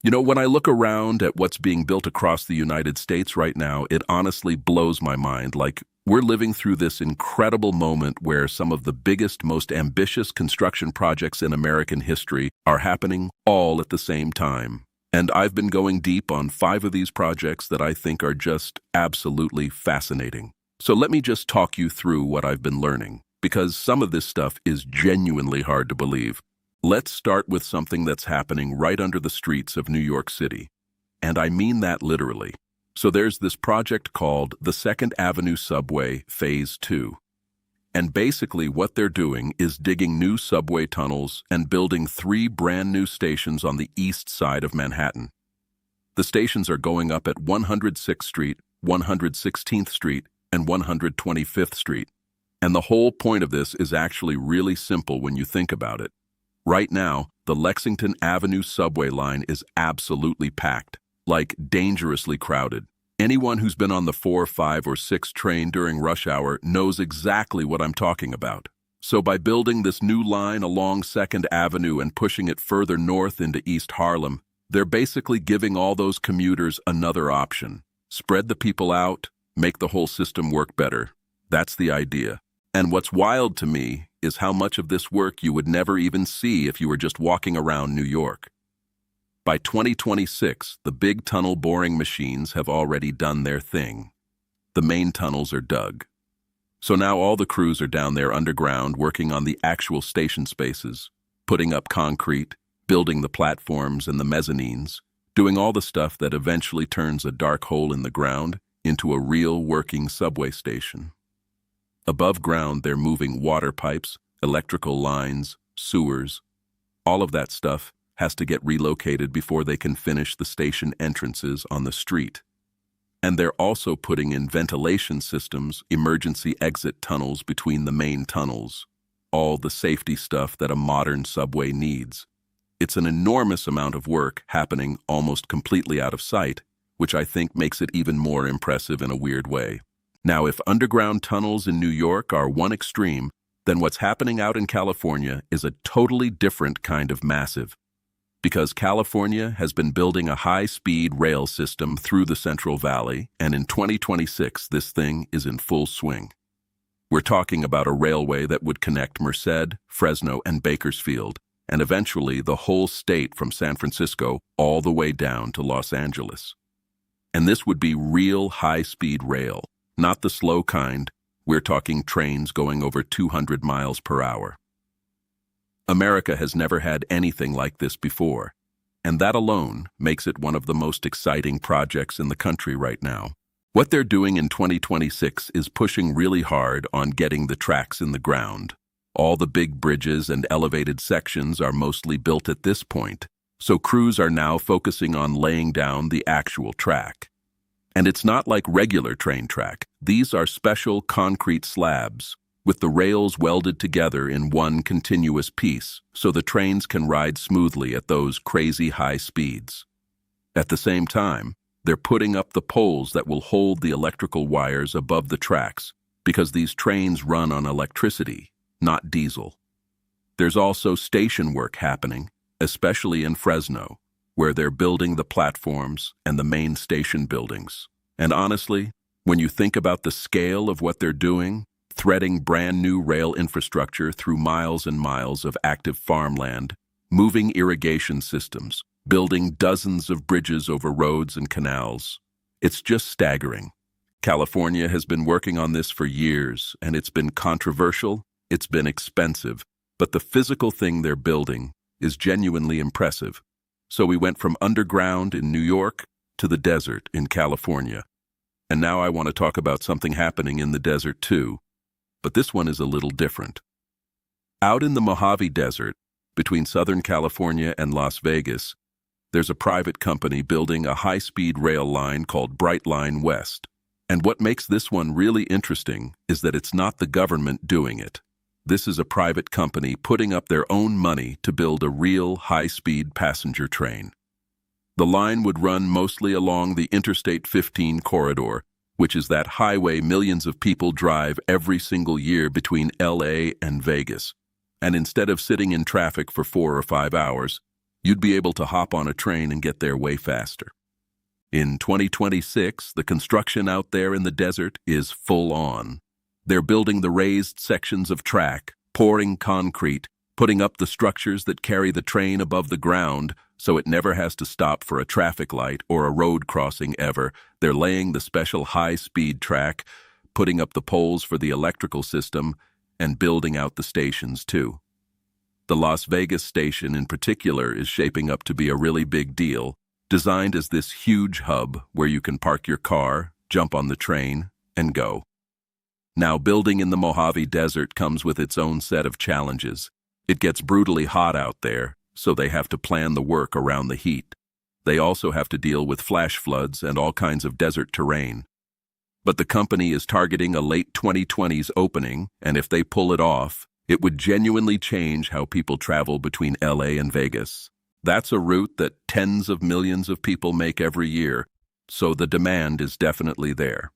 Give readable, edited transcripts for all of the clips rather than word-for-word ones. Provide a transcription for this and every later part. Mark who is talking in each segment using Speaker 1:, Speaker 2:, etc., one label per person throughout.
Speaker 1: When I look around at what's being built across the United States right now, it honestly blows my mind. Like, we're living through this incredible moment where some of the biggest, most ambitious construction projects in American history are happening all at the same time. And I've been going deep on 5 of these projects that I think are just absolutely fascinating. So let me just talk you through what I've been learning, because some of this stuff is genuinely hard to believe. Let's start with something that's happening right under the streets of New York City. And I mean that literally. So there's this project called the Second Avenue Subway Phase 2. And basically what they're doing is digging new subway tunnels and building 3 brand new stations on the east side of Manhattan. The stations are going up at 106th Street, 116th Street, and 125th Street. And the whole point of this is actually really simple when you think about it. Right now, the Lexington Avenue subway line is absolutely packed, like dangerously crowded. Anyone who's been on the 4, 5, or 6 train during rush hour knows exactly what I'm talking about. So by building this new line along 2nd Avenue and pushing it further north into East Harlem, they're basically giving all those commuters another option. Spread the people out, make the whole system work better. That's the idea. And what's wild to me is how much of this work you would never even see if you were just walking around New York. By 2026, the big tunnel boring machines have already done their thing. The main tunnels are dug. So now all the crews are down there underground working on the actual station spaces, putting up concrete, building the platforms and the mezzanines, doing all the stuff that eventually turns a dark hole in the ground into a real working subway station. Above ground, they're moving water pipes, electrical lines, sewers. All of that stuff has to get relocated before they can finish the station entrances on the street. And they're also putting in ventilation systems, emergency exit tunnels between the main tunnels, all the safety stuff that a modern subway needs. It's an enormous amount of work happening almost completely out of sight, which I think makes it even more impressive in a weird way. Now, if underground tunnels in New York are one extreme, then what's happening out in California is a totally different kind of massive. Because California has been building a high-speed rail system through the Central Valley, and in 2026, this thing is in full swing. We're talking about a railway that would connect Merced, Fresno, and Bakersfield, and eventually the whole state from San Francisco all the way down to Los Angeles. And this would be real high-speed rail. Not the slow kind, we're talking trains going over 200 miles per hour. America has never had anything like this before, and that alone makes it one of the most exciting projects in the country right now. What they're doing in 2026 is pushing really hard on getting the tracks in the ground. All the big bridges and elevated sections are mostly built at this point, so crews are now focusing on laying down the actual track. And it's not like regular train track. These are special concrete slabs, with the rails welded together in one continuous piece, so the trains can ride smoothly at those crazy high speeds. At the same time, they're putting up the poles that will hold the electrical wires above the tracks, because these trains run on electricity, not diesel. There's also station work happening, especially in Fresno, where they're building the platforms and the main station buildings. And honestly, when you think about the scale of what they're doing, threading brand new rail infrastructure through miles and miles of active farmland, moving irrigation systems, building dozens of bridges over roads and canals, it's just staggering. California has been working on this for years, and it's been controversial, it's been expensive, but the physical thing they're building is genuinely impressive. So we went from underground in New York to the desert in California. And now I want to talk about something happening in the desert too, but this one is a little different. Out in the Mojave Desert, between Southern California and Las Vegas, there's a private company building a high-speed rail line called Brightline West. And what makes this one really interesting is that it's not the government doing it. This is a private company putting up their own money to build a real high-speed passenger train. The line would run mostly along the Interstate 15 corridor, which is that highway millions of people drive every single year between LA and Vegas. And instead of sitting in traffic for 4 or 5 hours, You'd be able to hop on a train and get there way faster. In 2026, the construction out there in the desert is full on. They're building the raised sections of track, pouring concrete, putting up the structures that carry the train above the ground so it never has to stop for a traffic light or a road crossing ever. They're laying the special high-speed track, putting up the poles for the electrical system, and building out the stations too. The Las Vegas station in particular is shaping up to be a really big deal, designed as this huge hub where you can park your car, jump on the train, and go. Now, building in the Mojave Desert comes with its own set of challenges. It gets brutally hot out there, so they have to plan the work around the heat. They also have to deal with flash floods and all kinds of desert terrain. But the company is targeting a late 2020s opening, and if they pull it off, it would genuinely change how people travel between LA and Vegas. That's a route that tens of millions of people make every year, so the demand is definitely there.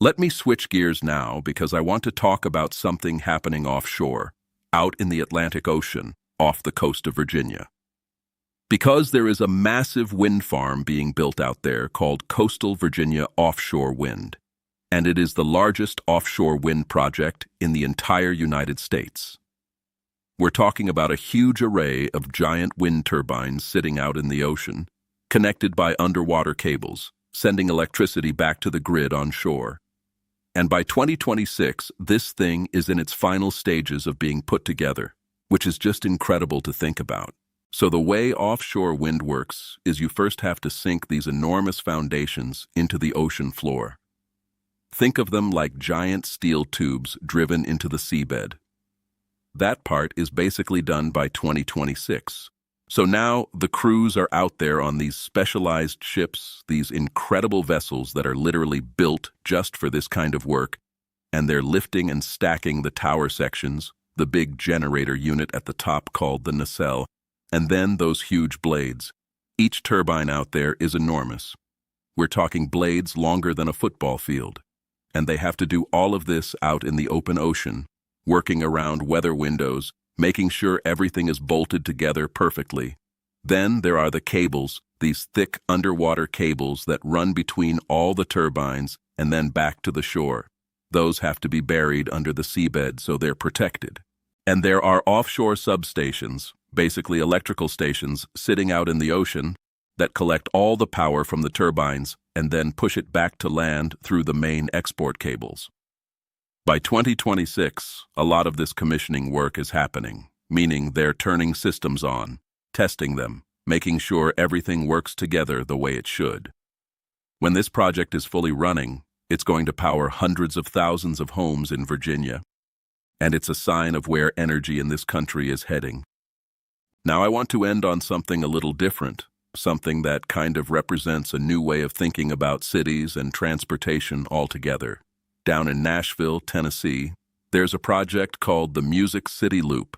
Speaker 1: Let me switch gears now because I want to talk about something happening offshore, out in the Atlantic Ocean, off the coast of Virginia. Because there is a massive wind farm being built out there called Coastal Virginia Offshore Wind, and it is the largest offshore wind project in the entire United States. We're talking about a huge array of giant wind turbines sitting out in the ocean, connected by underwater cables, sending electricity back to the grid on shore. And by 2026, this thing is in its final stages of being put together, which is just incredible to think about. So the way offshore wind works is you first have to sink these enormous foundations into the ocean floor. Think of them like giant steel tubes driven into the seabed. That part is basically done by 2026. So now the crews are out there on these specialized ships, these incredible vessels that are literally built just for this kind of work, and they're lifting and stacking the tower sections, the big generator unit at the top called the nacelle, and then those huge blades. Each turbine out there is enormous. We're talking blades longer than a football field, and they have to do all of this out in the open ocean, working around weather windows, making sure everything is bolted together perfectly. Then there are the cables, these thick underwater cables that run between all the turbines and then back to the shore. Those have to be buried under the seabed so they're protected. And there are offshore substations, basically electrical stations, sitting out in the ocean that collect all the power from the turbines and then push it back to land through the main export cables. By 2026, a lot of this commissioning work is happening, meaning they're turning systems on, testing them, making sure everything works together the way it should. When this project is fully running, it's going to power hundreds of thousands of homes in Virginia, and it's a sign of where energy in this country is heading. Now I want to end on something a little different, something that kind of represents a new way of thinking about cities and transportation altogether. Down in Nashville, Tennessee, there's a project called the Music City Loop,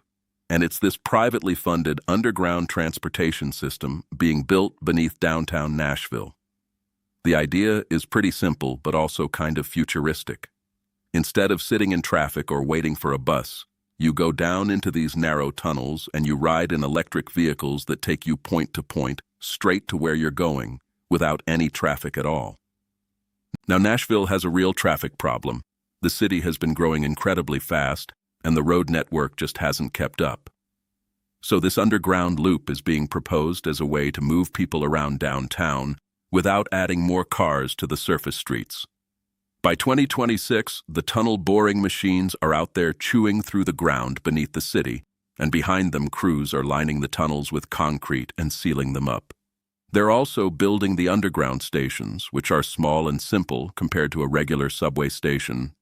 Speaker 1: and it's this privately funded underground transportation system being built beneath downtown Nashville. The idea is pretty simple, but also kind of futuristic. Instead of sitting in traffic or waiting for a bus, you go down into these narrow tunnels and you ride in electric vehicles that take you point to point, straight to where you're going, without any traffic at all. Now, Nashville has a real traffic problem. The city has been growing incredibly fast, and the road network just hasn't kept up. So this underground loop is being proposed as a way to move people around downtown without adding more cars to the surface streets. By 2026, the tunnel boring machines are out there chewing through the ground beneath the city, and behind them crews are lining the tunnels with concrete and sealing them up. They're also building the underground stations, which are small and simple compared to a regular subway station.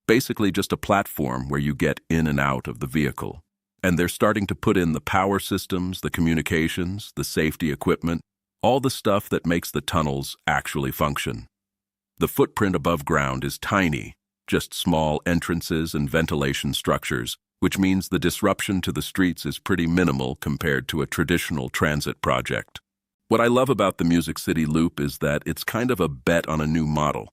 Speaker 1: Basically just a platform where you get in and out of the vehicle. And they're starting to put in the power systems, the communications, the safety equipment, all the stuff that makes the tunnels actually function. The footprint above ground is tiny, just small entrances and ventilation structures, which means the disruption to the streets is pretty minimal compared to a traditional transit project. What I love about the Music City Loop is that it's kind of a bet on a new model.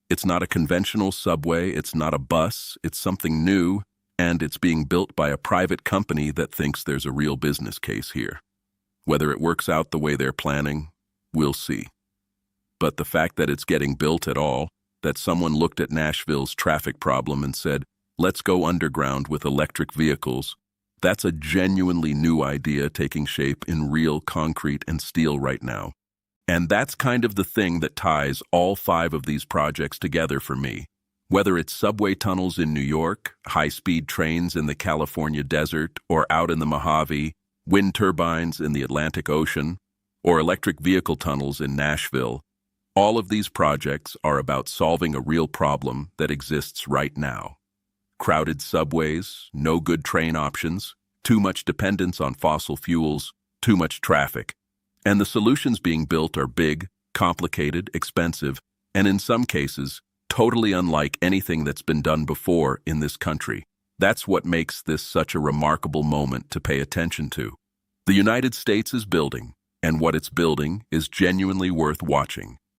Speaker 1: It's not a conventional subway, it's not a bus, it's something new, and it's being built by a private company that thinks there's a real business case here. Whether it works out the way they're planning, we'll see. But the fact that it's getting built at all, that someone looked at Nashville's traffic problem and said, let's go underground with electric vehicles, that's a genuinely new idea taking shape in real concrete and steel right now. And that's kind of the thing that ties all 5 of these projects together for me. Whether it's subway tunnels in New York, high-speed trains in the California desert, or out in the Mojave, wind turbines in the Atlantic Ocean, or electric vehicle tunnels in Nashville, all of these projects are about solving a real problem that exists right now. Crowded subways, no good train options, too much dependence on fossil fuels, too much traffic. And the solutions being built are big, complicated, expensive, and in some cases, totally unlike anything that's been done before in this country. That's what makes this such a remarkable moment to pay attention to. The United States is building, and what it's building is genuinely worth watching.